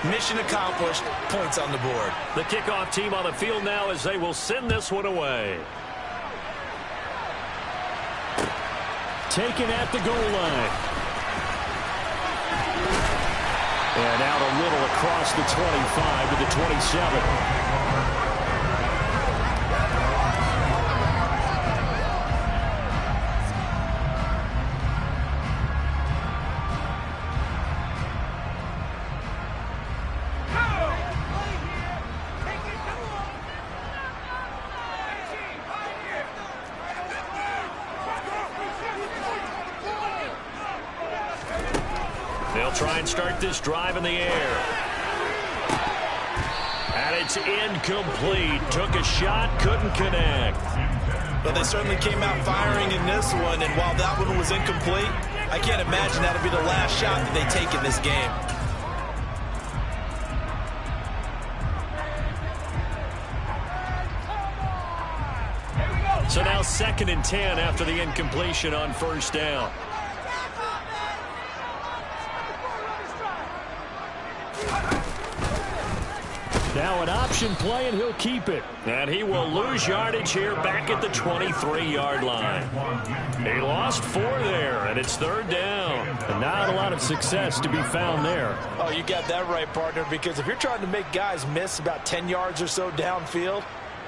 Mission accomplished. Points on the board. The kickoff team on the field now as they will send this one away. Taken at the goal line. And out a little across the 25 to the 27. They'll try and start this drive in the air. And it's incomplete. Took a shot, couldn't connect. But they certainly came out firing in this one, and while that one was incomplete, I can't imagine that'll be the last shot that they take in this game. So now 2nd and 10 after the incompletion on first down. Now an option play, and he'll keep it. And he will lose yardage here back at the 23-yard line. He lost 4 there, and it's 3rd down. And not a lot of success to be found there. Oh, you got that right, partner, because if you're trying to make guys miss about 10 yards or so downfield,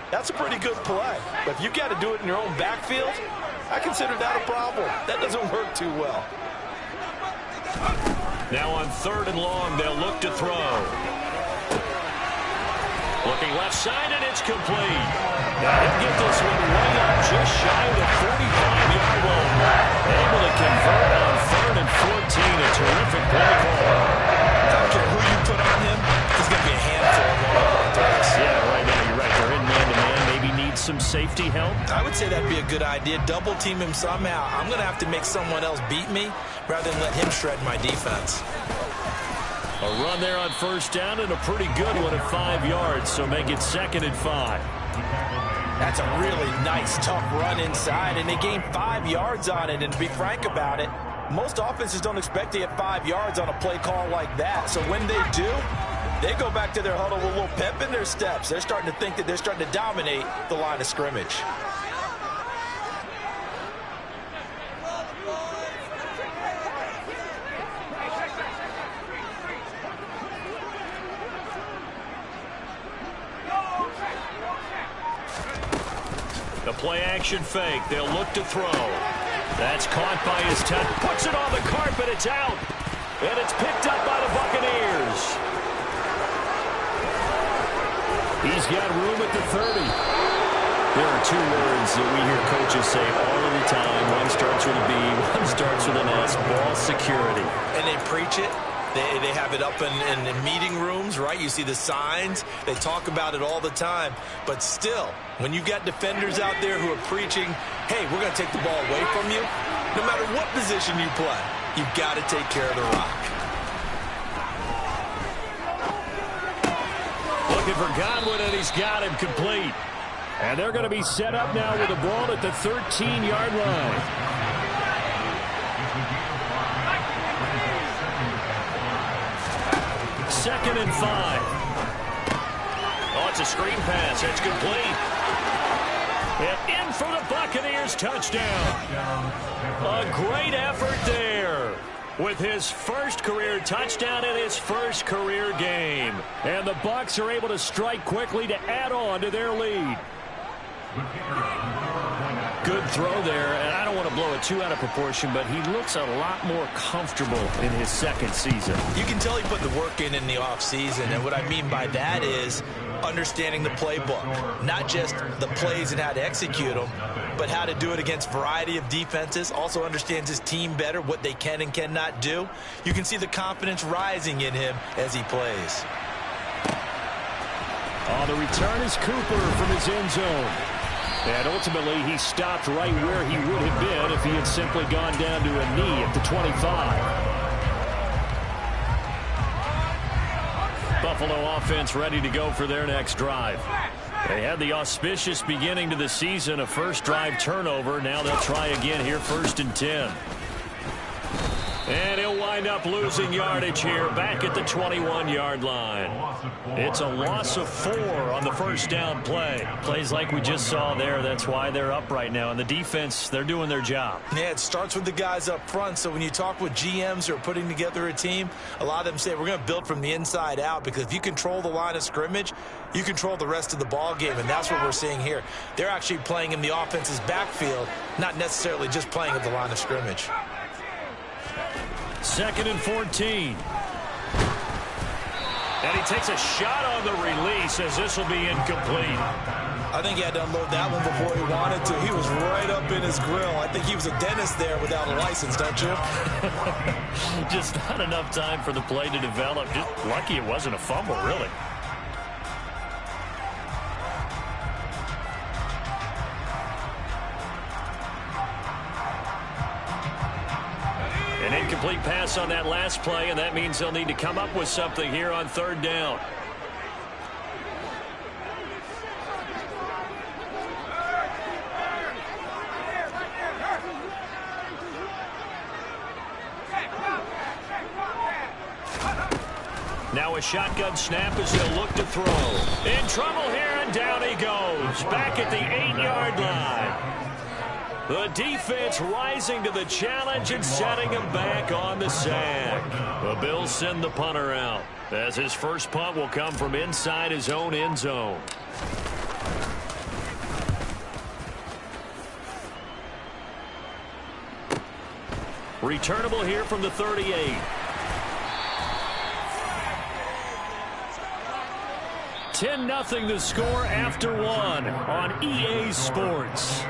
that's a pretty good play. But if you got to do it in your own backfield, I consider that a problem. That doesn't work too well. Now on 3rd and long, they'll look to throw. Looking left side, and it's complete. Now he'll get this one way up just shy of the 45-yard line. Able to convert on 3rd and 14. A terrific play call. I don't care who you put on him. He's going to be a handful of one-on-one throws. Yeah, right now you're right. They're in man-to-man. Maybe need some safety help. I would say that'd be a good idea. Double team him somehow. I'm going to have to make someone else beat me rather than let him shred my defense. A run there on first down, and a pretty good one at 5 yards, so make it 2nd and 5. That's a really nice, tough run inside, and they gained 5 yards on it. And to be frank about it, most offenses don't expect to get 5 yards on a play call like that. So when they do, they go back to their huddle with a little pep in their steps. They're starting to think that they're starting to dominate the line of scrimmage. The play-action fake. They'll look to throw. That's caught by his tackle. Puts it on the carpet. It's out. And it's picked up by the Buccaneers. He's got room at the 30. There are 2 words that we hear coaches say all of the time. One starts with a B, one starts with an S. Ball security. And they preach it. They have it up in meeting rooms, right? You see the signs. They talk about it all the time. But still, when you've got defenders out there who are preaching, hey, we're going to take the ball away from you, no matter what position you play, you've got to take care of the rock. Looking for Godwin, and he's got him complete. And they're going to be set up now with the ball at the 13-yard line. 2nd and 5. Oh, it's a screen pass. It's complete. And in for the Buccaneers touchdown. A great effort there with his first career touchdown in his first career game. And the Bucs are able to strike quickly to add on to their lead. Good throw there, and I don't want to blow it too out of proportion, but he looks a lot more comfortable in his 2nd season. You can tell he put the work in the offseason, and what I mean by that is understanding the playbook. Not just the plays and how to execute them, but how to do it against a variety of defenses. Also understands his team better, what they can and cannot do. You can see the confidence rising in him as he plays. On the return is Cooper from his end zone. And ultimately, he stopped right where he would have been if he had simply gone down to a knee at the 25. Buffalo offense ready to go for their next drive. They had the auspicious beginning to the season, a first drive turnover. Now they'll try again here, 1st and 10. And he'll wind up losing yardage here back at the 21-yard line. It's a loss of 4 on the first down play. Plays like we just saw there. That's why they're up right now. And the defense, they're doing their job. Yeah, it starts with the guys up front. So when you talk with GMs who are putting together a team, a lot of them say we're going to build from the inside out, because if you control the line of scrimmage, you control the rest of the ball game. And that's what we're seeing here. They're actually playing in the offense's backfield, not necessarily just playing at the line of scrimmage. 2nd and 14. And he takes a shot on the release as this will be incomplete. I think he had to unload that one before he wanted to. He was right up in his grill. I think he was a dentist there without a license, don't you? Just not enough time for the play to develop. Just lucky it wasn't a fumble, really. An incomplete pass on that last play, and that means they'll need to come up with something here on 3rd down. Now a shotgun snap as they'll look to throw. In trouble here, and down he goes. Back at the 8-yard line. The defense rising to the challenge and setting him back on the sack. The Bills send the punter out, as his first punt will come from inside his own end zone. Returnable here from the 38. 10-0 the score after 1 on EA Sports.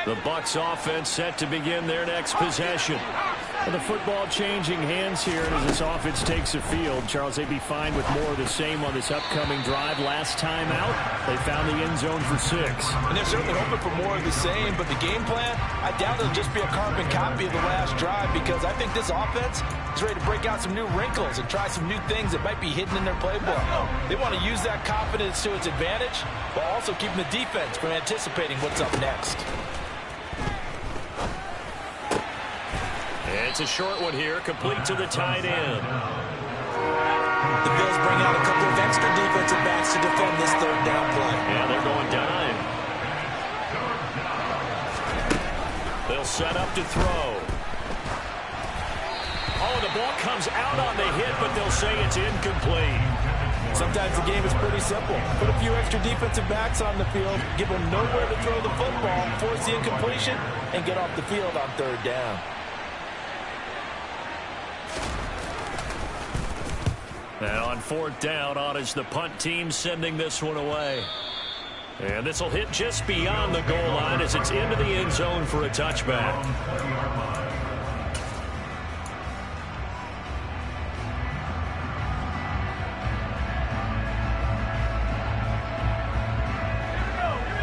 The Bucks offense set to begin their next possession. And the football changing hands here as this offense takes the field. Charles, they'd be fine with more of the same on this upcoming drive. Last time out, they found the end zone for 6. And they're certainly hoping for more of the same, but the game plan, I doubt it'll just be a carbon copy of the last drive, because I think this offense is ready to break out some new wrinkles and try some new things that might be hidden in their playbook. They want to use that confidence to its advantage, while also keeping the defense from anticipating what's up next. It's a short one here, complete to the tight end. The Bills bring out a couple of extra defensive backs to defend this 3rd down play. Yeah, they're going dime. They'll set up to throw. Oh, the ball comes out on the hit, but they'll say it's incomplete. Sometimes the game is pretty simple. Put a few extra defensive backs on the field, give them nowhere to throw the football, force the incompletion, and get off the field on 3rd down. And on 4th down, on is the punt team sending this one away. And this will hit just beyond the goal line as it's into the end zone for a touchback.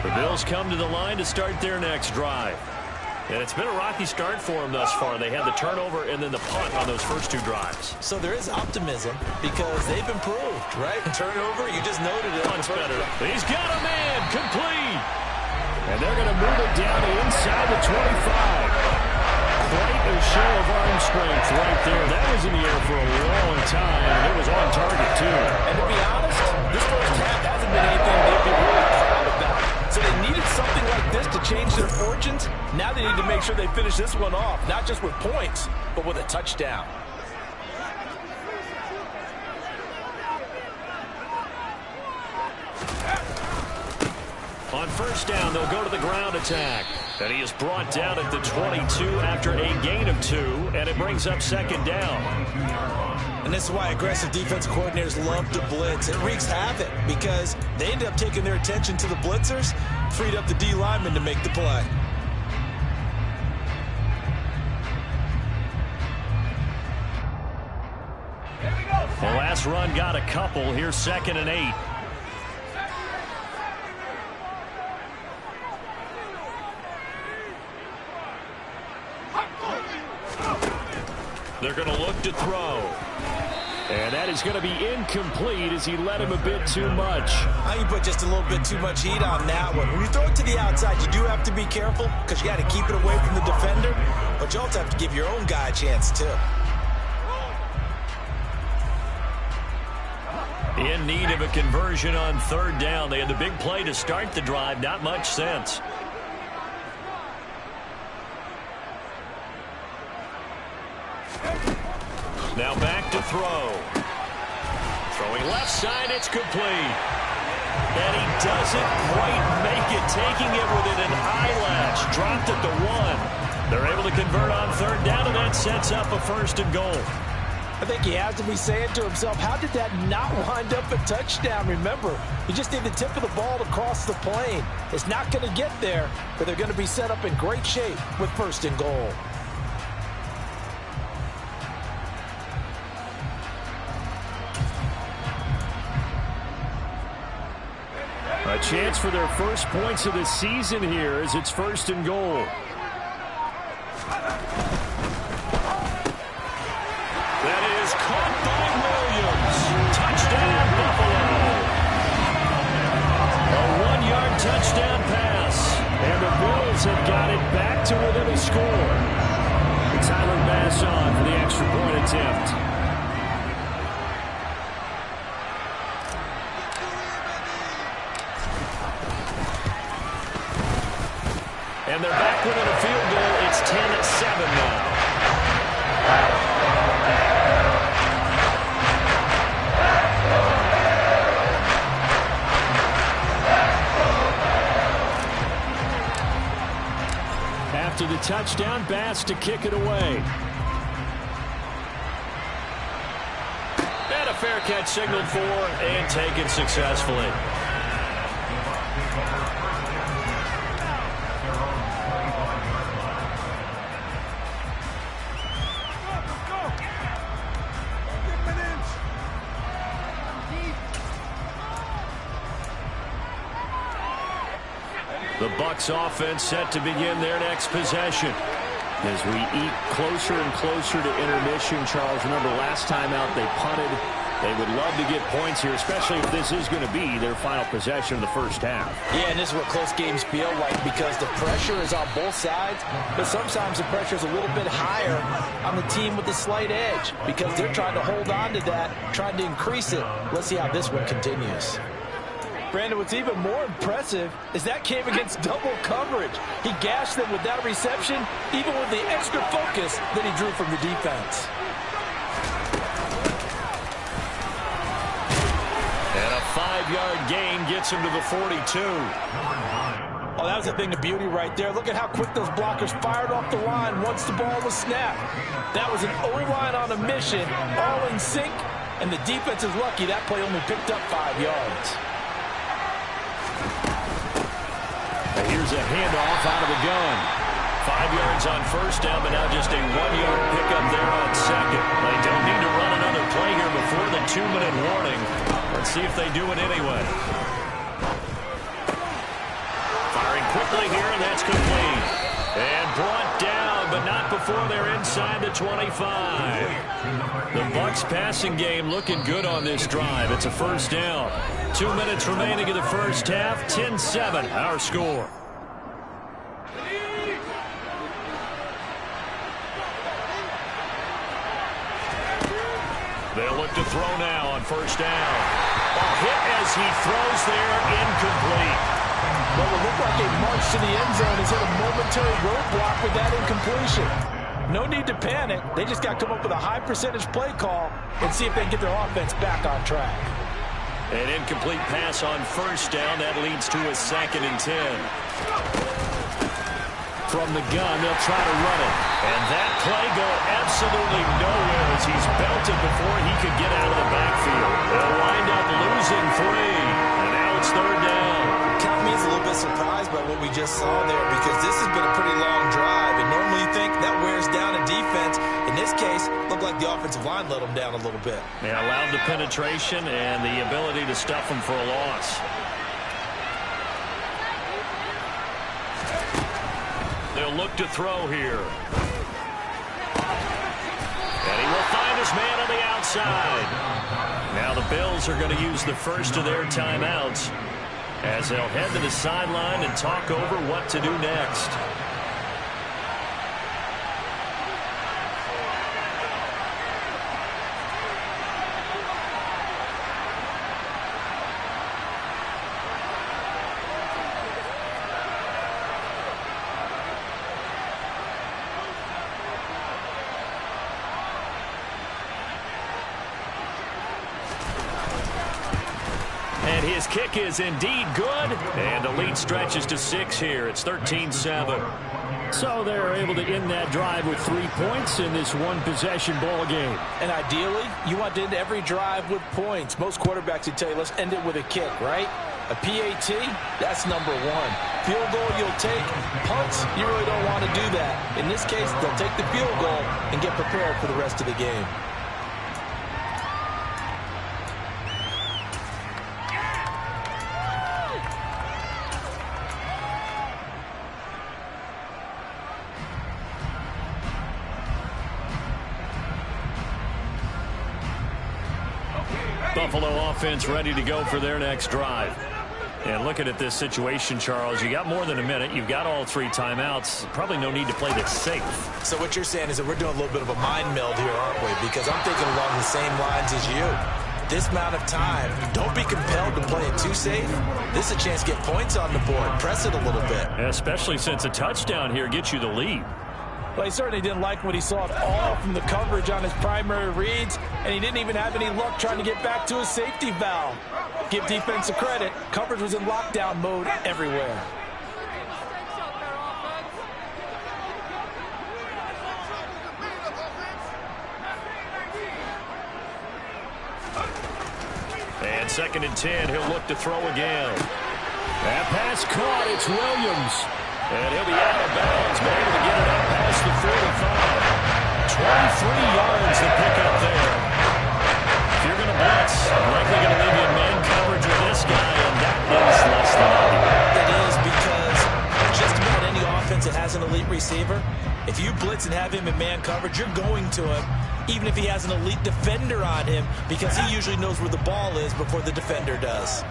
The Bills come to the line to start their next drive. And it's been a rocky start for them thus far. They had the turnover and then the punt on those first 2 drives. So there is optimism because they've improved, right? Turnover, you just noted it. Punt's better. He's got a man, complete. And they're going to move it down to inside the 25. Quite a show of arm strength right there. That was in the air for a long time, and it was on target, too. And to be honest, this first half hasn't been anything they've been really proud about. So they needed something like this to change their fortunes. Now they need to make sure they finish this one off, not just with points, but with a touchdown. On first down, they'll go to the ground attack. And he is brought down at the 22 after a gain of 2, and it brings up 2nd down. And this is why aggressive defense coordinators love to blitz. It wreaks havoc because they end up taking their attention to the blitzers, freed up the D lineman to make the play. Here we go. The last run got a couple. Here's 2nd and 8. They're going to look to throw. And that is going to be incomplete as he led him a bit too much. I think you put just a little bit too much heat on that one. When you throw it to the outside, you do have to be careful because you got to keep it away from the defender. But you also have to give your own guy a chance, too. In need of a conversion on 3rd down. They had the big play to start the drive. Not much sense. Now back to throw. Throwing left side, it's complete. And he doesn't quite make it, taking it within an eyelash. Dropped at the 1. They're able to convert on 3rd down, and that sets up a 1st and goal. I think he has to be saying to himself, how did that not wind up a touchdown? Remember, you just need the tip of the ball to cross the plane. It's not going to get there, but they're going to be set up in great shape with 1st and goal. A chance for their first points of the season here as it's 1st and goal. That is caught by Williams. Touchdown, Buffalo. A 1-yard touchdown pass. And the Bills have got it back to within a score. Tyler Bass on for the extra point attempt. And they're back within a field goal. It's 10-7 now. After the touchdown, Bass to kick it away. And a fair catch signaled for and taken successfully. The Bucks offense set to begin their next possession. As we eat closer and closer to intermission, Charles, remember last time out they punted. They would love to get points here, especially if this is going to be their final possession of the first half. Yeah, and this is what close games feel like because the pressure is on both sides, but sometimes the pressure is a little bit higher on the team with the slight edge because they're trying to hold on to that, trying to increase it. Let's see how this one continues. Brandon, what's even more impressive is that came against double coverage. He gashed them with that reception, even with the extra focus that he drew from the defense. And a 5-yard gain gets him to the 42. Oh, that was a thing of beauty right there. Look at how quick those blockers fired off the line once the ball was snapped. That was an O-line on a mission, all in sync, and the defense is lucky that play only picked up 5 yards. Here's a handoff out of the gun. 5 yards on first down, but now just a 1-yard pickup there on second. They don't need to run another play here before the 2-minute warning. Let's see if they do it anyway. Firing quickly here, and that's complete. And brought down, but not before they're inside the 25. The Bucks passing game looking good on this drive. It's a first down. 2 minutes remaining in the first half. 10-7, our score. They'll look to throw now on first down. Hit as he throws there, incomplete. What will look like a march to the end zone is hit a momentary roadblock with that incompletion. No need to panic. They just got to come up with a high percentage play call and see if they can get their offense back on track. An incomplete pass on first down. That leads to a 2nd and 10. From the gun, they'll try to run it. And that play going absolutely nowhere as he's belted before he could get out of the backfield. They'll wind up losing 3. And now it's 3rd down. Count me as a little bit surprised by what we just saw there because this has been a pretty long drive. And normally you think that wears down a defense. In this this case, looked like the offensive line let them down a little bit. They allowed the penetration and the ability to stuff them for a loss. They'll look to throw here. And he will find his man on the outside. Now the Bills are going to use the first of their timeouts as they'll head to the sideline and talk over what to do next. And his kick is indeed good. And the lead stretches to 6 here. It's 13-7. So they're able to end that drive with 3 points in this one-possession ball game. And ideally, you want to end every drive with points. Most quarterbacks would tell you, let's end it with a kick, right? A PAT, that's number 1. Field goal you'll take. Punts, you really don't want to do that. In this case, they'll take the field goal and get prepared for the rest of the game. Buffalo offense ready to go for their next drive. And looking at this situation, Charles, you got more than a minute. You've got all 3 timeouts. Probably no need to play this safe. So what you're saying is that we're doing a little bit of a mind meld here, aren't we? Because I'm thinking along the same lines as you. This amount of time, don't be compelled to play it too safe. This is a chance to get points on the board. Press it a little bit. Especially since a touchdown here gets you the lead. Well, he certainly didn't like what he saw at all from the coverage on his primary reads, and he didn't even have any luck trying to get back to his safety valve. Give defense a credit. Coverage was in lockdown mode everywhere. And 2nd and 10, he'll look to throw again. That pass caught, it's Williams. And he'll be out of bounds, but able to get it up past the 45. 23 yards to pick up there. If you're going to blitz, likely going to leave you in man coverage with this guy, and that is less than ideal. It is, because just about any offense that has an elite receiver, if you blitz and have him in man coverage, you're going to him, even if he has an elite defender on him, because he usually knows where the ball is before the defender does.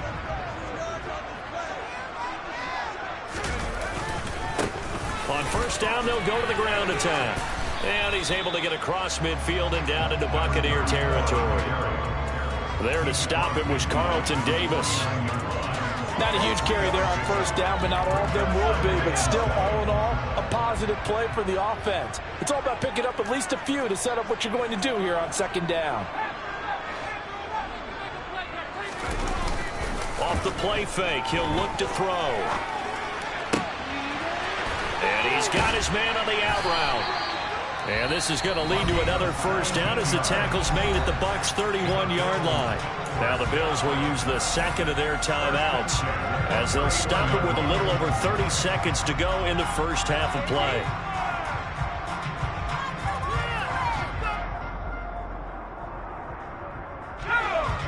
On 1st down, they'll go to the ground attack. And he's able to get across midfield and down into Buccaneer territory. There to stop him was Carlton Davis. Not a huge carry there on 1st down, but not all of them will be. But still, all in all, a positive play for the offense. It's all about picking up at least a few to set up what you're going to do here on 2nd down. Off the play fake, he'll look to throw. And he's got his man on the out route. And this is going to lead to another 1st down as the tackle's made at the Bucks' 31-yard line. Now the Bills will use the 2nd of their timeouts as they'll stop it with a little over 30 seconds to go in the 1st half of play.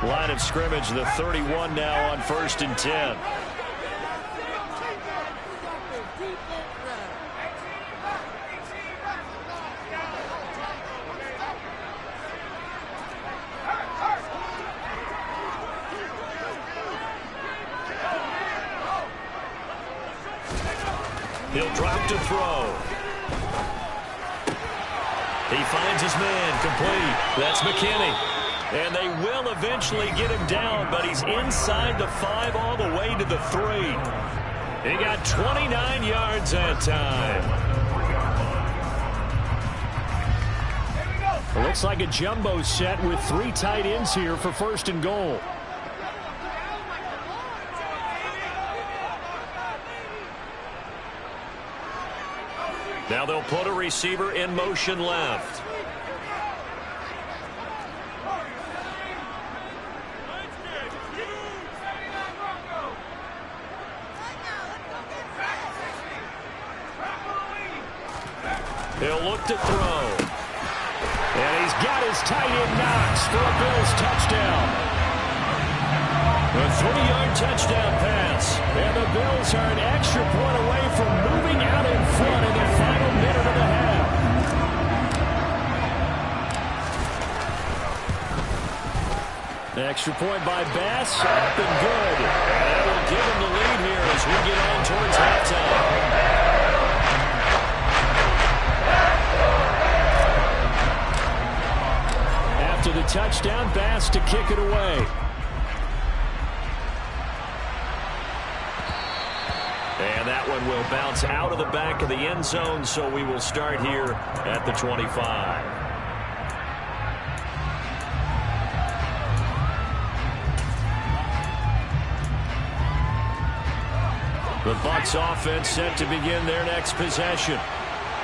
Line of scrimmage, the 31 now on 1st and 10. He'll drop to throw. He finds his man, complete. That's McKinney. And they will eventually get him down, but he's inside the 5 all the way to the 3. He got 29 yards that time. It looks like a jumbo set with 3 tight ends here for 1st and goal. Now they'll put a receiver in motion left. He'll look to throw. And he's got his tight end Knox for a Bills touchdown. A 3-yard touchdown pass. And the Bills are an extra point away from moving out in front in the final minute of the half. The extra point by Bass, up and good. And that will give him the lead here as we get on towards halftime. After the touchdown, Bass to kick it away. And that one will bounce out of the back of the end zone, so we will start here at the 25. The Bucks offense set to begin their next possession.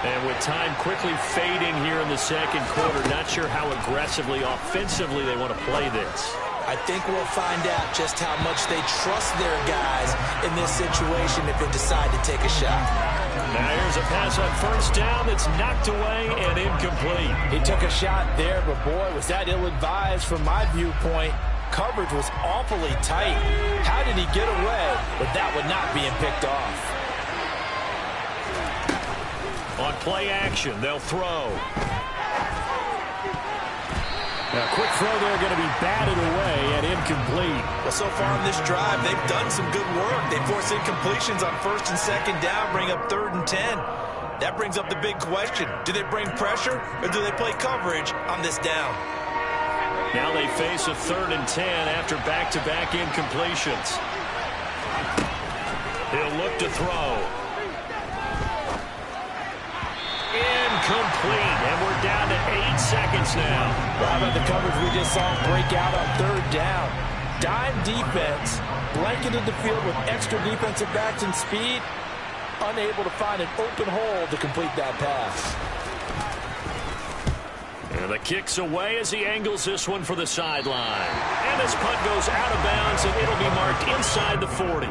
And with time quickly fading here in the second quarter, not sure how aggressively, offensively they want to play this. I think we'll find out just how much they trust their guys in this situation if they decide to take a shot. Now here's a pass on first down that's knocked away and incomplete. He took a shot there, but boy, was that ill-advised from my viewpoint. Coverage was awfully tight. How did he get away with that one not being picked off? On play action, they'll throw. Now, quick throw there going to be batted away and incomplete. Well, so far on this drive, they've done some good work. They force incompletions on first and second down, bring up 3rd and 10. That brings up the big question. Do they bring pressure or do they play coverage on this down? Now they face a 3rd and 10 after back-to-back incompletions. He'll look to throw. Incomplete, and we're down to 8 seconds now. Well, how about the coverage we just saw break out on 3rd down? Dime defense, blanketed the field with extra defensive backs and speed, unable to find an open hole to complete that pass. And the kick's away as he angles this one for the sideline. And this punt goes out of bounds, and it'll be marked inside the 40.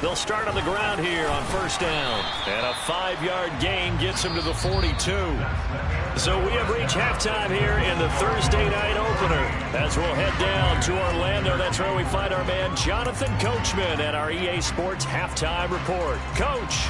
They'll start on the ground here on first down. And a 5-yard gain gets him to the 42. So we have reached halftime here in the Thursday night opener. As we'll head down to Orlando, that's where we find our man Jonathan Coachman at our EA Sports Halftime Report. Coach.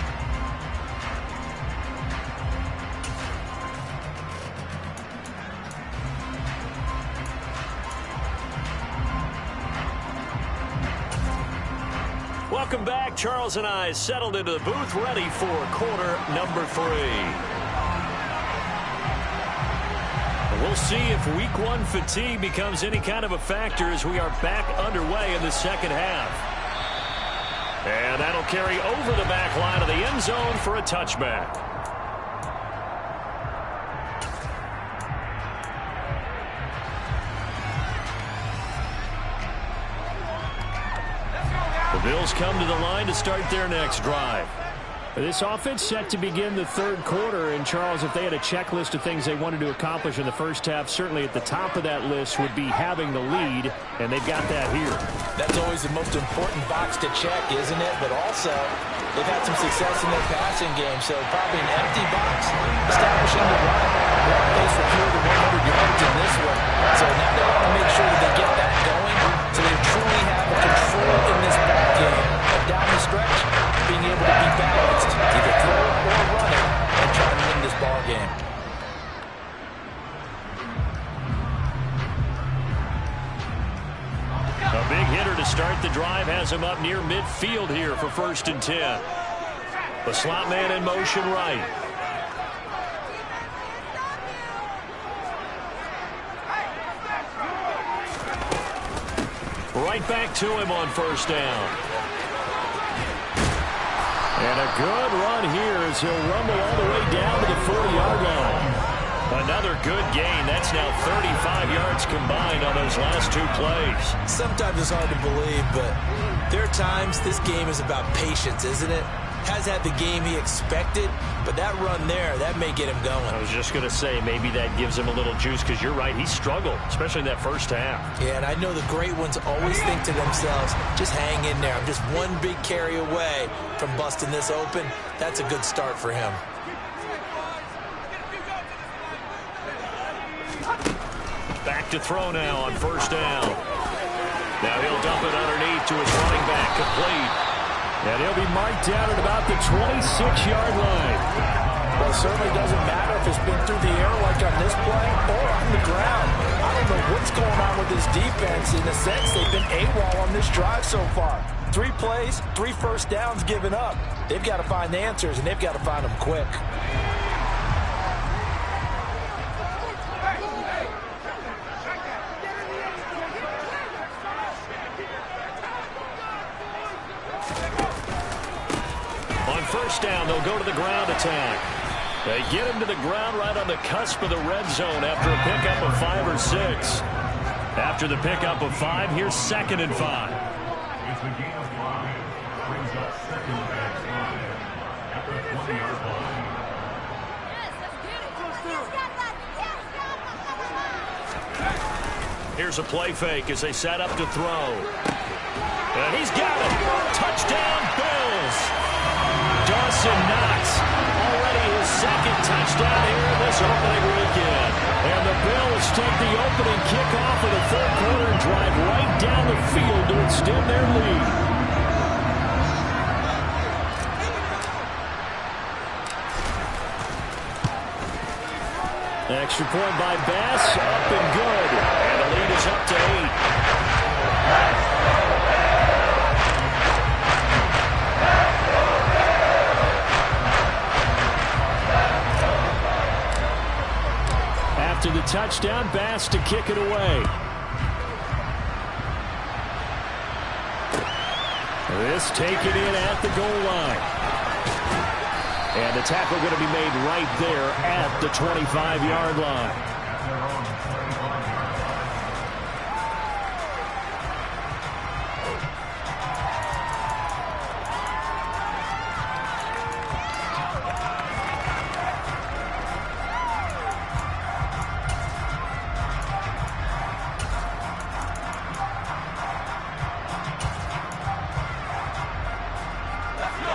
Welcome back. Charles and I settled into the booth ready for quarter number 3. We'll see if week 1 fatigue becomes any kind of a factor as we are back underway in the second half. And that'll carry over the back line of the end zone for a touchback. Bills come to the line to start their next drive. This offense set to begin the third quarter. And, Charles, if they had a checklist of things they wanted to accomplish in the first half, certainly at the top of that list would be having the lead, and they've got that here. That's always the most important box to check, isn't it? But also, they've had some success in their passing game, so probably an empty box, establishing the run. They're on pace for fewer than 100 yards in this one. So now they want to make sure that they get that going so they truly have a control in this ball game. And down the stretch, being able to be balanced, either throw it or run it, and try to win this ball game. A big hitter to start the drive has him up near midfield here for 1st and 10. The slot man in motion right. Right back to him on 1st down. And a good run here as he'll rumble all the way down to the 40-yard line. Another Another good gain. That's now 35 yards combined on those last 2 plays. Sometimes it's hard to believe, but there are times this game is about patience, isn't it? Has had the game he expected, but that run there, that may get him going. I was just going to say, maybe that gives him a little juice, because you're right, he struggled, especially in that first half. Yeah, and I know the great ones always think to themselves, just hang in there. I'm just one big carry away from busting this open. That's a good start for him. Back to throw now on first down. Now he'll dump it underneath to his running back, complete. And he'll be marked down at about the 26-yard line. Well, it certainly doesn't matter if it's been through the air like on this play or on the ground. I don't know what's going on with this defense. In a sense, they've been AWOL on this drive so far. 3 plays, 3 first downs given up. They've got to find the answers, and they've got to find them quick. First down, they'll go to the ground attack. They get him to the ground right on the cusp of the red zone after a pickup of 5 or 6. After the pickup of 5, here's 2nd and 5. It's a gain of 5. Brings up 2nd and 5 at the 20-yard line. Here's a play fake as they set up to throw. And he's got it. Touchdown, Bills. Dawson Knox, already his 2nd touchdown here in this opening weekend. And the Bills take the opening kickoff of the 3rd quarter and drive right down the field to extend their lead. Extra point by Bass, up and good. And the lead is up to 8. To the touchdown, Bass to kick it away. This taken in at the goal line. And the tackle going to be made right there at the 25-yard line.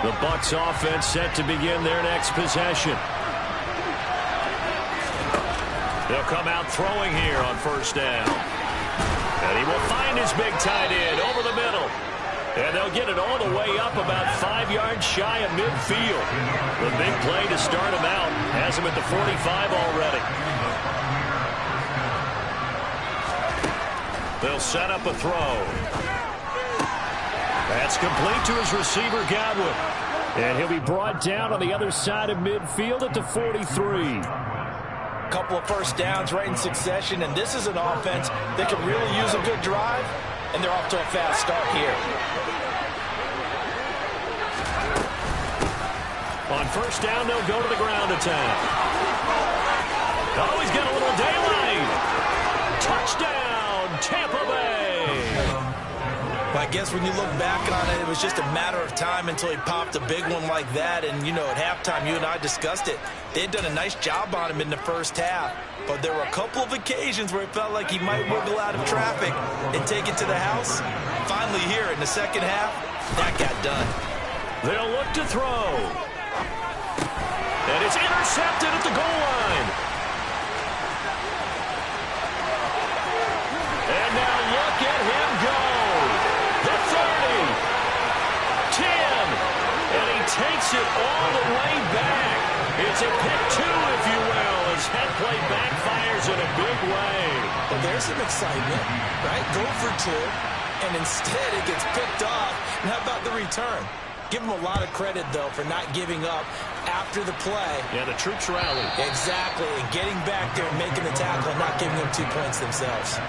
The Bucks offense set to begin their next possession. They'll come out throwing here on first down. And he will find his big tight end over the middle. And they'll get it all the way up about 5 yards shy of midfield. The big play to start him out has him at the 45 already. They'll set up a throw. That's complete to his receiver, Godwin. And he'll be brought down on the other side of midfield at the 43. Couple of first downs right in succession, and this is an offense that can really use a good drive, and they're off to a fast start here. On first down, they'll go to the ground attack. Oh, he's got a little daylight. Touchdown, Tampa Bay. I guess when you look back on it, it was just a matter of time until he popped a big one like that. And, you know, at halftime, you and I discussed it. They had done a nice job on him in the first half. But there were a couple of occasions where it felt like he might wiggle out of traffic and take it to the house. Finally here in the second half, that got done. They'll look to throw. And it's intercepted at the goal line. And now look at him go. The 30, 10, and he takes it all the way back. It's a pick 2, if you will, as head play backfires in a big way. Well, there's some excitement, right? Go for 2, and instead it gets picked off. And how about the return? Give him a lot of credit, though, for not giving up after the play. Yeah, the troops rallied. Exactly, and getting back there and making the tackle and not giving them 2 points themselves.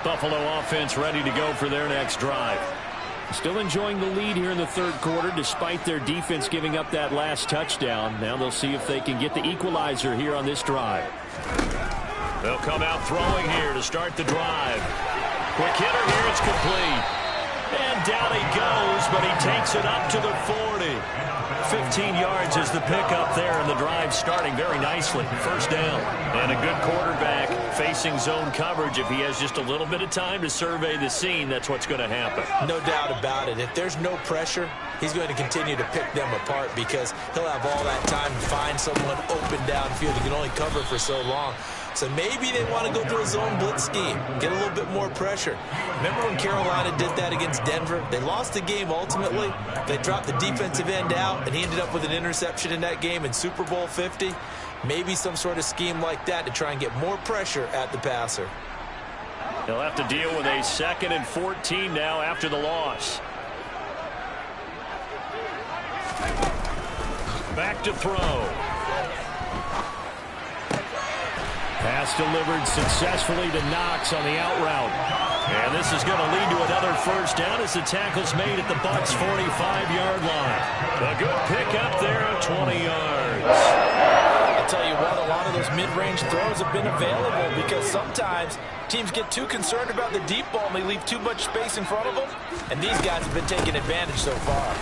Buffalo offense ready to go for their next drive. Still enjoying the lead here in the third quarter despite their defense giving up that last touchdown. Now they'll see if they can get the equalizer here on this drive. They'll come out throwing here to start the drive. Quick hitter here, it's complete. And down he goes, but he takes it up to the 40. 15 yards is the pickup there, and the drive starting very nicely. First down. And a good quarterback facing zone coverage. If he has just a little bit of time to survey the scene, that's what's going to happen. No doubt about it. If there's no pressure, he's going to continue to pick them apart because he'll have all that time to find someone open downfield. He can only cover for so long. So maybe they want to go to a zone blitz scheme, get a little bit more pressure. Remember when Carolina did that against Denver? They lost the game ultimately. They dropped the defensive end out, and he ended up with an interception in that game in Super Bowl 50. Maybe some sort of scheme like that to try and get more pressure at the passer. They'll have to deal with a 2nd and 14 now after the loss. Back to throw. Pass delivered successfully to Knox on the out route. And this is going to lead to another first down as the tackle's made at the Bucks' 45-yard line. A good pickup there at 20 yards. I'll tell you what, a lot of those mid-range throws have been available because sometimes teams get too concerned about the deep ball and they leave too much space in front of them. And these guys have been taking advantage so far.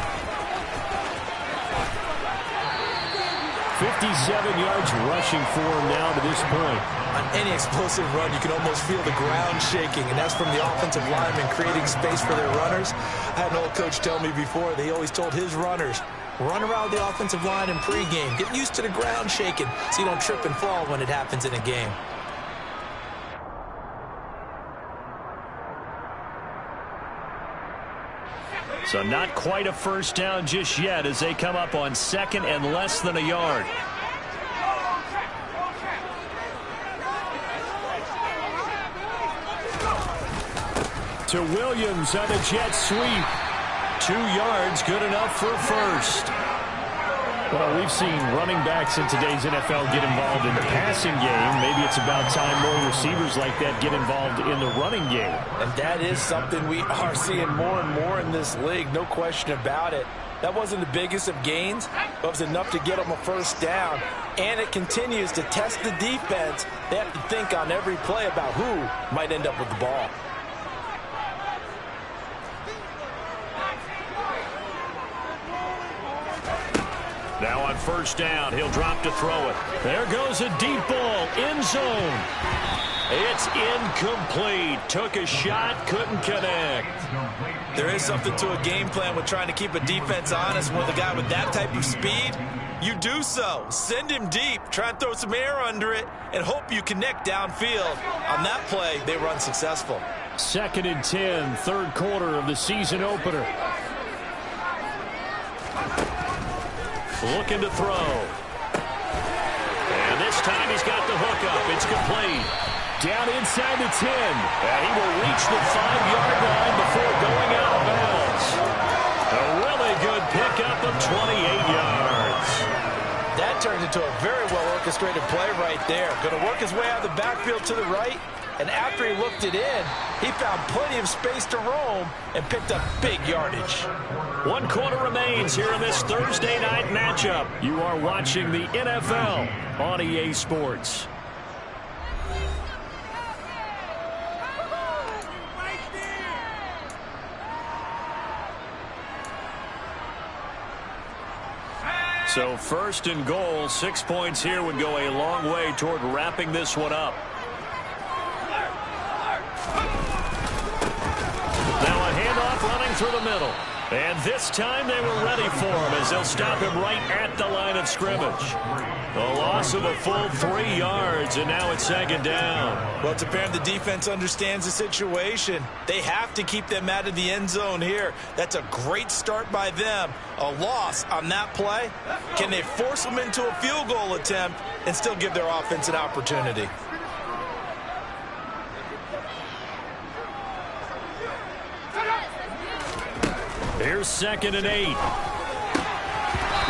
57 yards rushing for him now to this point. On any explosive run, you can almost feel the ground shaking, and that's from the offensive linemen creating space for their runners. I had an old coach tell me before, they always told his runners, run around the offensive line in pregame. Get used to the ground shaking so you don't trip and fall when it happens in a game. So not quite a first down just yet as they come up on 2nd and less than a yard. To Williams on a jet sweep. 2 yards, good enough for a first. Well, we've seen running backs in today's NFL get involved in the passing game. Maybe it's about time more receivers like that get involved in the running game. And that is something we are seeing more and more in this league, no question about it. That wasn't the biggest of gains, but it was enough to get them a first down. And it continues to test the defense. They have to think on every play about who might end up with the ball. Now on first down, he'll drop to throw it. There goes a deep ball, end zone. It's incomplete. Took a shot, couldn't connect. There is something to a game plan with trying to keep a defense honest. With a guy with that type of speed, you do so. Send him deep, try and throw some air under it, and hope you connect downfield. On that play, they run successful. 2nd and 10, third quarter of the season opener. Looking to throw. And this time he's got the hook up. It's complete. Down inside the 10. And he will reach the 5-yard line before going out of bounds. A really good pickup of 28 yards. That turned into a very well-orchestrated play right there. Going to work his way out of the backfield to the right. And after he looked it in, he found plenty of space to roam and picked up big yardage. 1 quarter remains here in this Thursday night matchup. You are watching the NFL on EA Sports. So 1st and goal, 6 points here would go a long way toward wrapping this one up. Now a handoff running through the middle. And this time they were ready for him as they'll stop him right at the line of scrimmage. A loss of a full 3 yards, and now it's 2nd down. Well, it's apparent the defense understands the situation. They have to keep them out of the end zone here. That's a great start by them. A loss on that play. Can they force them into a field goal attempt and still give their offense an opportunity? Here's 2nd and 8.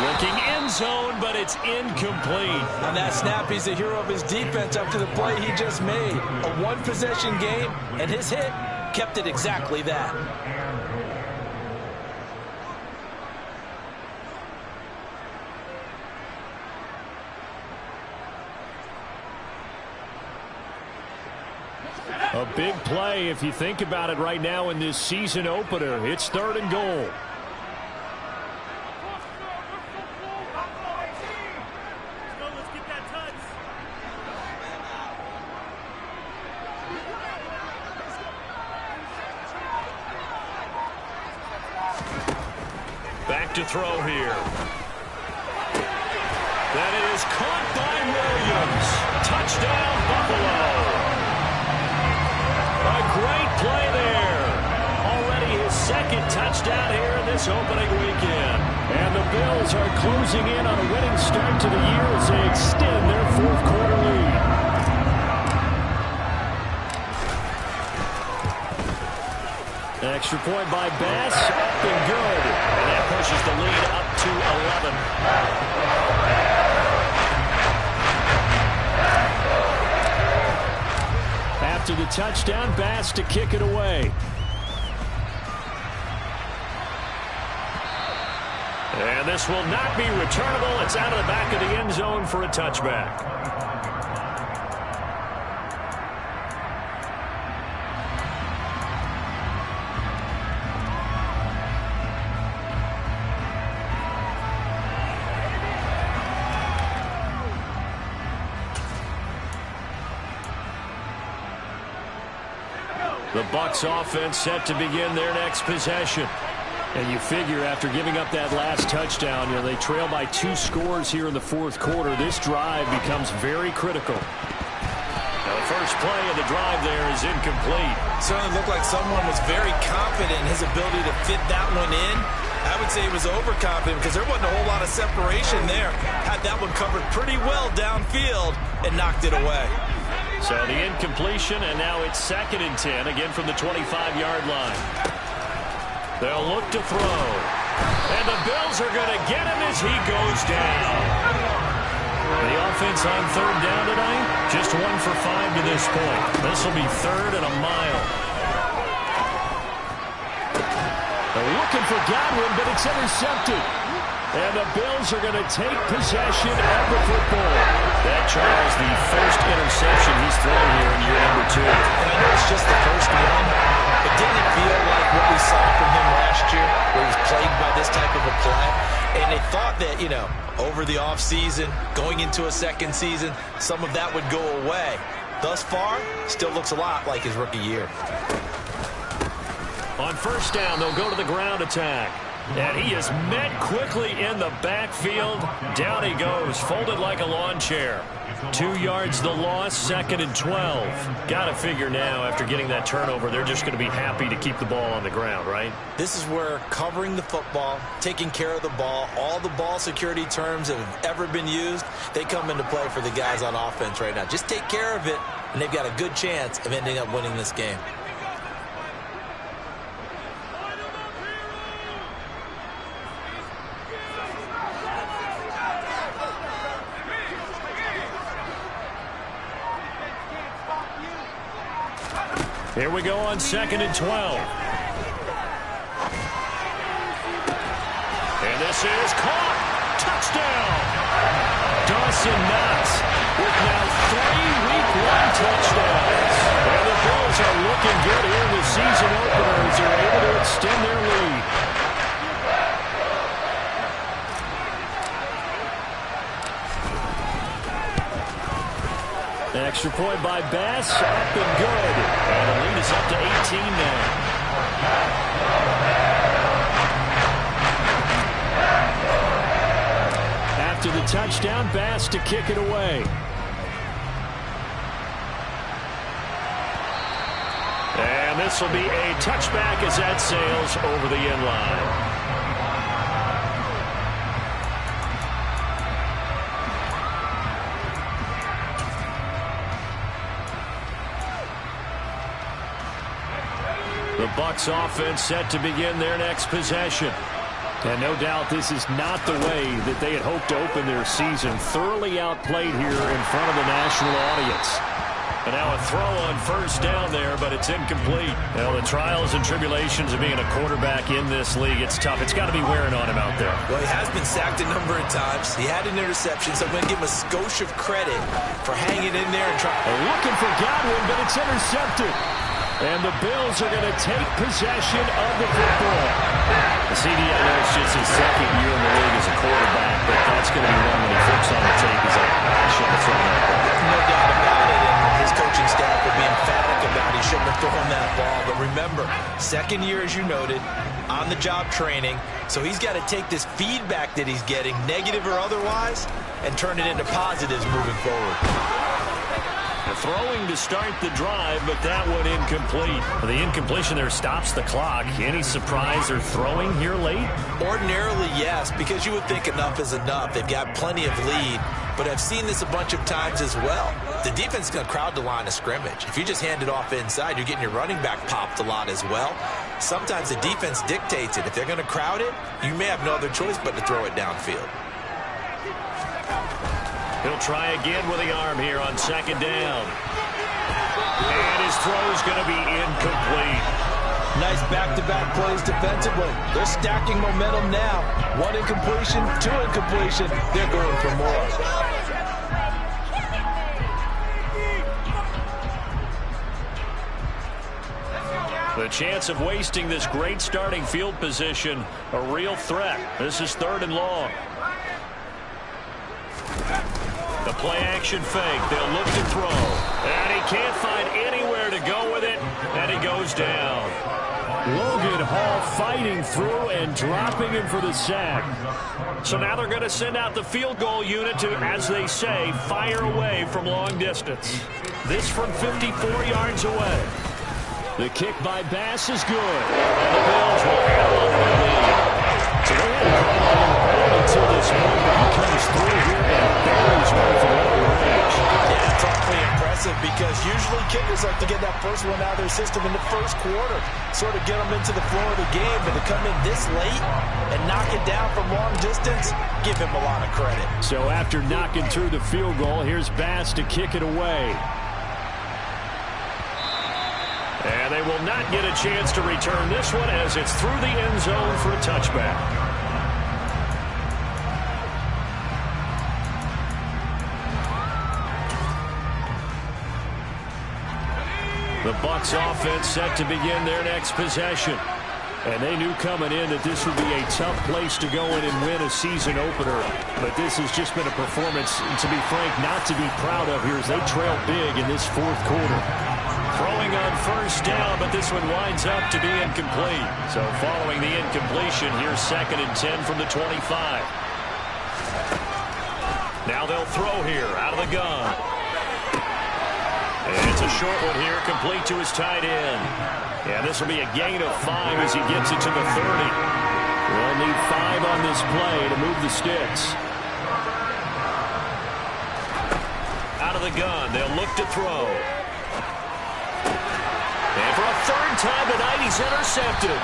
Looking end zone, but it's incomplete. On that snap, he's the hero of his defense after the play he just made. A one-possession game, and his hit kept it exactly that. A big play if you think about it right now in this season opener. It's 3rd and goal. Back to throw here. That is caught by Williams. Touchdown, Buffalo. A great play there. Already his 2nd touchdown here in this opening weekend. And the Bills are closing in on a winning start to the year as they extend their 4th quarter lead. Extra point by Bass, up and good. And that pushes the lead up to 11. After the touchdown, Bass to kick it away. And this will not be returnable. It's out of the back of the end zone for a touchback. The Bucks offense set to begin their next possession. And you figure after giving up that last touchdown, they trail by 2 scores here in the 4th quarter. This drive becomes very critical. Now the first play of the drive there is incomplete. Certainly looked like someone was very confident in his ability to fit that one in. I would say he was overconfident because there wasn't a whole lot of separation there. Had that one covered pretty well downfield and knocked it away. So the incompletion, and now it's 2nd and 10, again from the 25-yard line. They'll look to throw. And the Bills are going to get him as he goes down. The offense on 3rd down tonight, just 1 for 5 to this point. This will be 3rd and a mile. They're looking for Godwin, but it's intercepted. And the Bills are going to take possession of the football. That, Charles, the first interception he's thrown here in year number 2. And I know it's just the first one, but didn't it feel like what we saw from him last year, where he was plagued by this type of a play? And they thought that, over the offseason, going into a 2nd season, some of that would go away. Thus far, still looks a lot like his rookie year. On 1st down, they'll go to the ground attack. And he is met quickly in the backfield. Down he goes, folded like a lawn chair. 2 yards the loss, 2nd and 12. Got to figure now, after getting that turnover, they're just going to be happy to keep the ball on the ground, right? This is where covering the football, taking care of the ball, all the ball security terms that have ever been used, they come into play for the guys on offense right now. Just take care of it, and they've got a good chance of ending up winning this game. Here we go on 2nd and 12. And this is caught. Touchdown. Dawson Knox with now 3 Week 1 touchdowns. And the Bills are looking good here in the season opener as they're able to extend their lead. Extra point by Bass, up and good. And the lead is up to 18 now. After the touchdown, Bass to kick it away. And this will be a touchback as that sails over the end line. The Bucks offense set to begin their next possession. And no doubt this is not the way that they had hoped to open their season. Thoroughly outplayed here in front of the national audience. And now a throw on first down there, but it's incomplete. Well, the trials and tribulations of being a quarterback in this league, it's tough. It's got to be wearing on him out there. Well, he has been sacked a number of times. He had an interception, so I'm going to give him a skosh of credit for hanging in there and trying. They're looking for Godwin, but it's intercepted. And the Bills are going to take possession of the football. The CD, I know it's just his second year in the league as a quarterback, but that's going to be one when he flips on the tape. He's like, I shouldn't have thrown that ball. No doubt about it, and his coaching staff will be emphatic about he shouldn't have thrown that ball. But remember, second year, as you noted, on-the-job training, so he's got to take this feedback that he's getting, negative or otherwise, and turn it into positives moving forward. Throwing to start the drive, but that one incomplete. The incompletion there stops the clock. Any surprise they're throwing here late? Ordinarily, yes, because you would think enough is enough. They've got plenty of lead, but I've seen this a bunch of times as well. The defense is going to crowd the line of scrimmage. If you just hand it off inside, you're getting your running back popped a lot as well. Sometimes the defense dictates it. If they're going to crowd it, you may have no other choice but to throw it downfield. He'll try again with the arm here on second down. And his throw's going to be incomplete. Nice back-to-back plays defensively. They're stacking momentum now. One incompletion, two incompletion. They're going for more. The chance of wasting this great starting field position, a real threat. This is 3rd and long. The play-action fake. They'll look to throw. And he can't find anywhere to go with it. And he goes down. Logan Hall fighting through and dropping him for the sack. So now they're going to send out the field goal unit to, as they say, fire away from long distance. This from 54 yards away. The kick by Bass is good. And the Bills will handle the lead. So they had a problem until this moment. He comes through here and buries one from long range. Yeah, it's awfully impressive because usually kickers like to get that first one out of their system in the first quarter, sort of get them into the flow of the game, but to come in this late and knock it down from long distance, give him a lot of credit. So after knocking through the field goal, here's Bass to kick it away. And they will not get a chance to return this one as it's through the end zone for a touchback. The Bucks offense set to begin their next possession. And they knew coming in that this would be a tough place to go in and win a season opener. But this has just been a performance, to be frank, not to be proud of here as they trail big in this 4th quarter. Throwing on first down, but this one winds up to be incomplete. So following the incompletion, here's 2nd and 10 from the 25. Now they'll throw here out of the gun. And it's a short one here, complete to his tight end. Yeah, this will be a gain of 5 as he gets it to the 30. They'll need 5 on this play to move the sticks. Out of the gun, they'll look to throw. And for a 3rd time tonight, he's intercepted.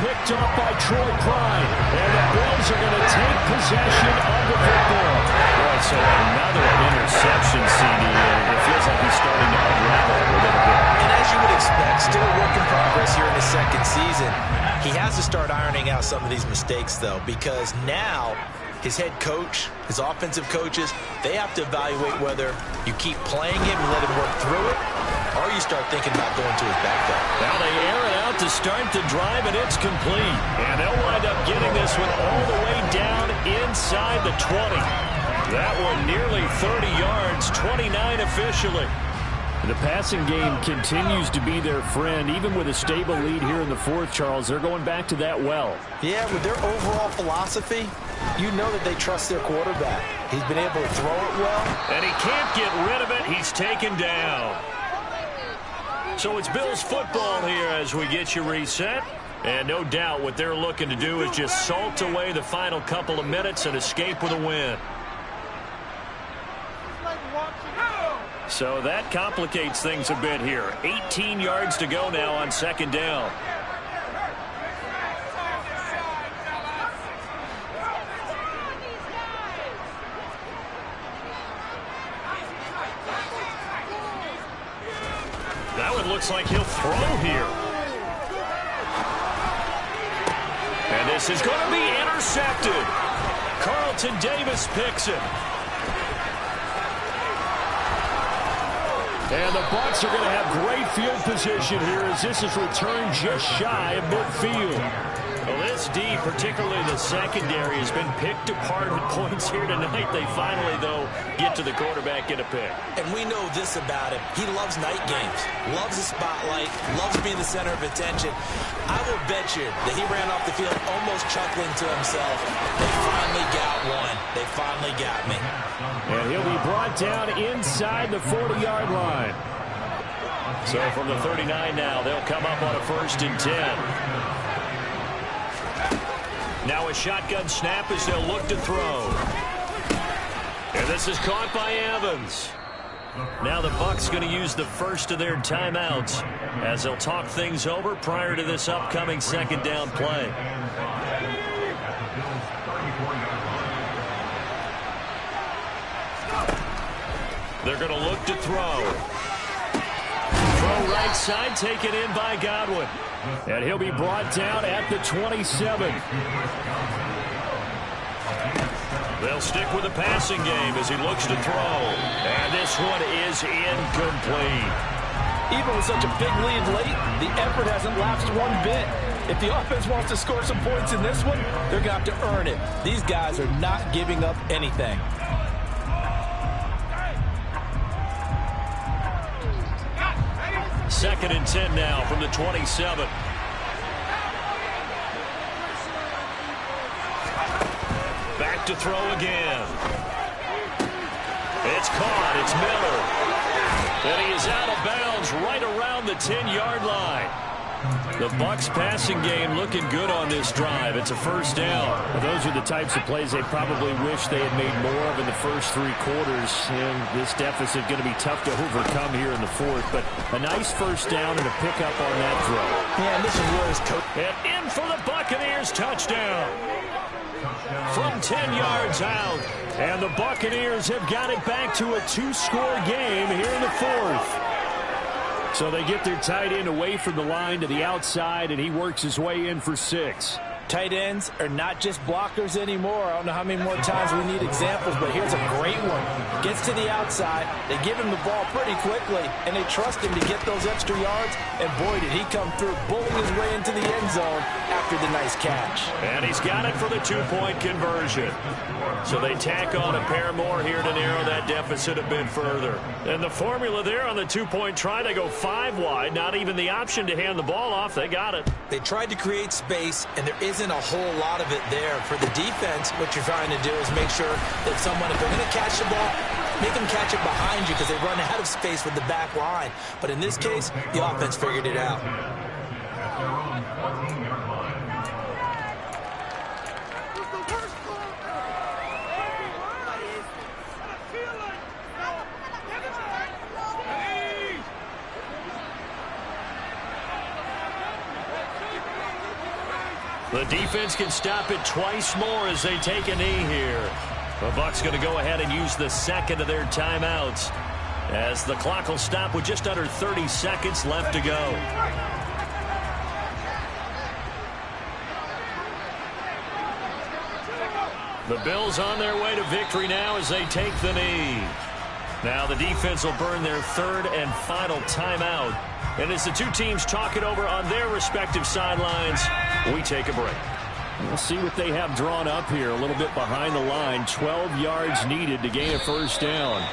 Picked up by Troy Pride. And the Bills are going to take possession of the football. Boy, so another interception, CD. It feels like he's starting to unravel a little bit. And as you would expect, still a work in progress here in his 2nd season. He has to start ironing out some of these mistakes, though, because now his head coach, his offensive coaches, they have to evaluate whether you keep playing him and let him work through it, or you start thinking about going to his backup. Now they air it out to start the drive, and it's complete. And they'll wind up getting this one all the way down inside the 20. That one nearly 30 yards, 29 officially. The passing game continues to be their friend. Even with a stable lead here in the 4th, Charles, they're going back to that well. Yeah, with their overall philosophy, you know that they trust their quarterback. He's been able to throw it well. And he can't get rid of it. He's taken down. So it's Bills football here as we get you reset. And no doubt what they're looking to do is just salt away the final couple of minutes and escape with a win. So that complicates things a bit here. 18 yards to go now on 2nd down. looks like he'll throw here. And this is going to be intercepted. Carlton Davis picks it. And the Bucks are going to have great field position here as this is returned just shy of midfield. Well, this D, particularly the secondary, has been picked apart at points here tonight. They finally, though, get to the quarterback in a pick. And we know this about him. He loves night games, loves the spotlight, loves being the center of attention. I will bet you that he ran off the field almost chuckling to himself. They finally got one. They finally got me. And he'll be brought down inside the 40-yard line. So from the 39 now, they'll come up on a 1st and 10. Now a shotgun snap as they'll look to throw. And this is caught by Evans. Now the Bucks going to use the first of their timeouts as they'll talk things over prior to this upcoming 2nd down play. They're going to look to throw. Throw right side, taken in by Godwin. And he'll be brought down at the 27. They'll stick with the passing game as he looks to throw. And this one is incomplete. Even with such a big lead late, the effort hasn't lapsed one bit. If the offense wants to score some points in this one, they're going to have to earn it. These guys are not giving up anything. Second and 10 now from the 27. Back to throw again. It's caught. It's Miller. And he is out of bounds right around the 10-yard line. The Bucks passing game looking good on this drive. It's a 1st down. Well, those are the types of plays they probably wish they had made more of in the first 3 quarters. And this deficit going to be tough to overcome here in the 4th. But a nice 1st down and a pickup on that throw. Yeah, and this is where his coach. And in for the Buccaneers touchdown. From 10 yards out. And the Buccaneers have got it back to a 2-score game here in the 4th. So they get their tight end away from the line to the outside, and he works his way in for 6. Tight ends are not just blockers anymore. I don't know how many more times we need examples, but here's a great one. Gets to the outside, they give him the ball pretty quickly, and they trust him to get those extra yards, and boy, did he come through, bowling his way into the end zone after the nice catch. And he's got it for the 2-point conversion. So they tack on a pair more here to narrow that deficit a bit further. And the formula there on the 2-point try, they go 5 wide, not even the option to hand the ball off. They got it. They tried to create space, and there isn't a whole lot of it there. For the defense, what you're trying to do is make sure that someone, if they're going to catch the ball, make them catch it behind you because they run out of space with the back line. But in this case, the offense figured it out. The defense can stop it twice more as they take a knee here. The Bucks going to go ahead and use the 2nd of their timeouts as the clock will stop with just under 30 seconds left to go. The Bills on their way to victory now as they take the knee. Now the defense will burn their 3rd and final timeout. And as the two teams talk it over on their respective sidelines, we take a break. We'll see what they have drawn up here a little bit behind the line. 12 yards needed to gain a 1st down.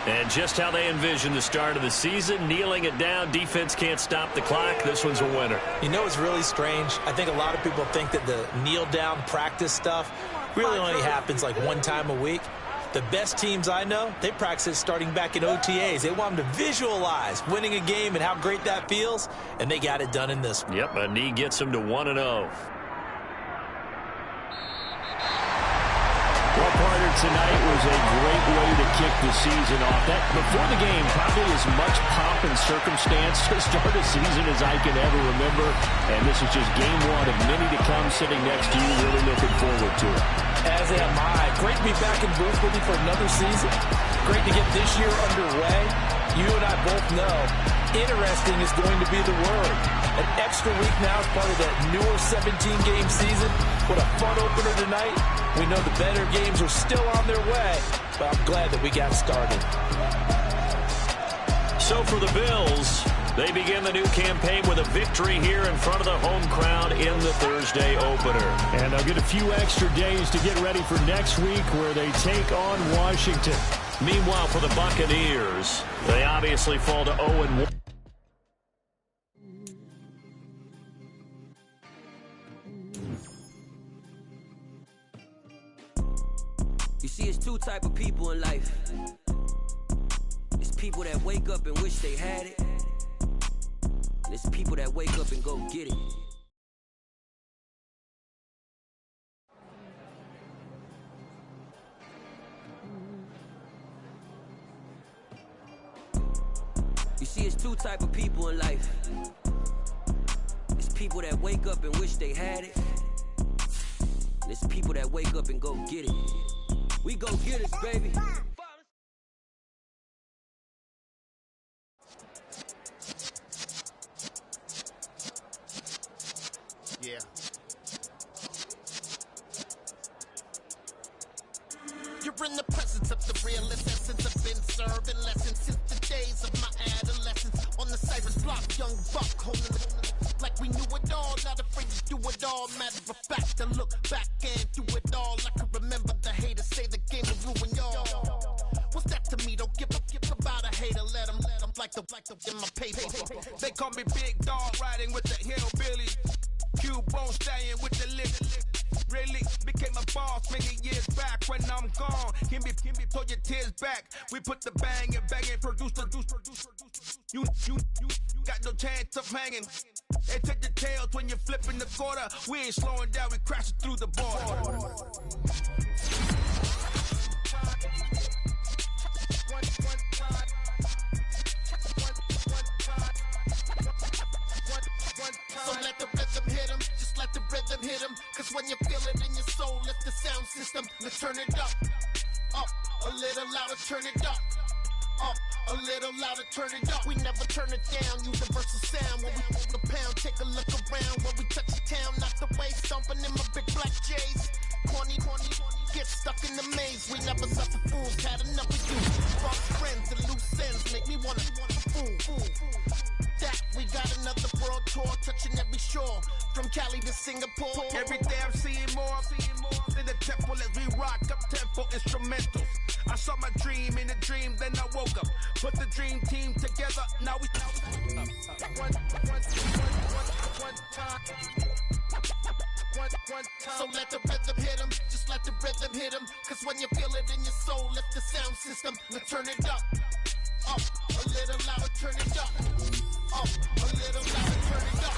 And just how they envision the start of the season, kneeling it down, defense can't stop the clock. This one's a winner. You know, it's really strange. I think a lot of people think that the kneel-down practice stuff really only happens like one time a week. The best teams I know, they practice starting back in OTAs. They want them to visualize winning a game and how great that feels, and they got it done in this one. Yep, a knee gets them to 1-0. Well, partner, tonight was a great way to kick the season off. That before the game, probably as much pomp and circumstance to start a season as I can ever remember. And this is just game 1 of many to come sitting next to you. Really looking forward to it. As am I. Great to be back in booth with you for another season. Great to get this year underway. You and I both know interesting is going to be the word. An extra week now as part of that newer 17-game season. What a fun opener tonight. We know the better games are still on their way, but I'm glad that we got started. So for the Bills, they begin the new campaign with a victory here in front of the home crowd in the Thursday opener. And they'll get a few extra days to get ready for next week where they take on Washington. Meanwhile, for the Buccaneers, they obviously fall to 0-1. You see, it's two type of people in life. It's people that wake up and wish they had it. And it's people that wake up and go get it. You see, it's two type of people in life. It's people that wake up and wish they had it. And it's people that wake up and go get it. We go get it, baby. Yeah. You're in the presence of the realest essence. I've been serving lessons since the days of my adolescence. On the Cypress block, young buck holding it like we knew it all. Not afraid to do it all. Matter of fact, to look back and do it all. I can remember the haters say the game will ruin y'all. What's that to me? Don't give about a hater. Let them like the in my paper. They call me Big Dog, riding with the hillbilly. Q-Bone staying with the lick. Really became a boss many years back. When I'm gone, can be pull your tears back. We put the bang and produce. You got no chance of hanging. They take the tails when you're flipping the quarter. We ain't slowing down, we crashing through the border. So let the rhythm hit him, just let the rhythm hit him. Cause when you feel it in your soul, lift the sound system. Let's turn it up, a little louder, turn it up, a little louder, turn it up. We never turn it down, universal sound. When we move the pound, take a look around. When we touch the town, knock the way, stomping in my big black J's. Corny, get stuck in the maze. We never suffer fools, had enough of you. False friends and loose ends make me wanna fool. That we got another world tour, touching every shore, from Cali to Singapore. Every day I'm seeing more in the temple as we rock up tempo instrumentals. I saw my dream in a dream, then I woke up. Put the dream team together, now we one time. So let the rhythm hit him, just let the rhythm hit him. Cause when you feel it in your soul, lift the sound system. Let's turn it up, a little louder, turn it up, a little louder, turn it up.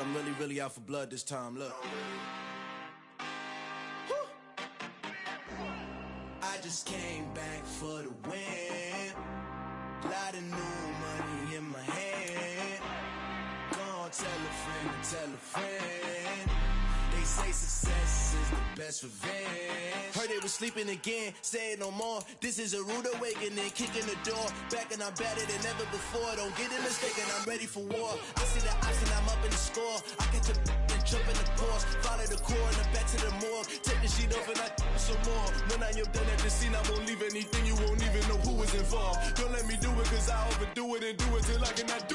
I'm really out for blood this time, look. I just came back for the win. Lot of new money in my hand. Gonna tell a friend to tell a friend. They say success is the best revenge. Heard they was sleeping again, say it no more. This is a rude awakening, kicking the door. Back and I'm better than ever before. Don't get it mistaken, I'm ready for war. I see the option, I'm up in the score. I catch a and jump in the course. Follow the core and the back to the morgue. Take the sheet off and I some more. When I am done at the scene, I won't leave anything. You won't even know who was involved. Don't let me do it cause I overdo it and do it till I cannot do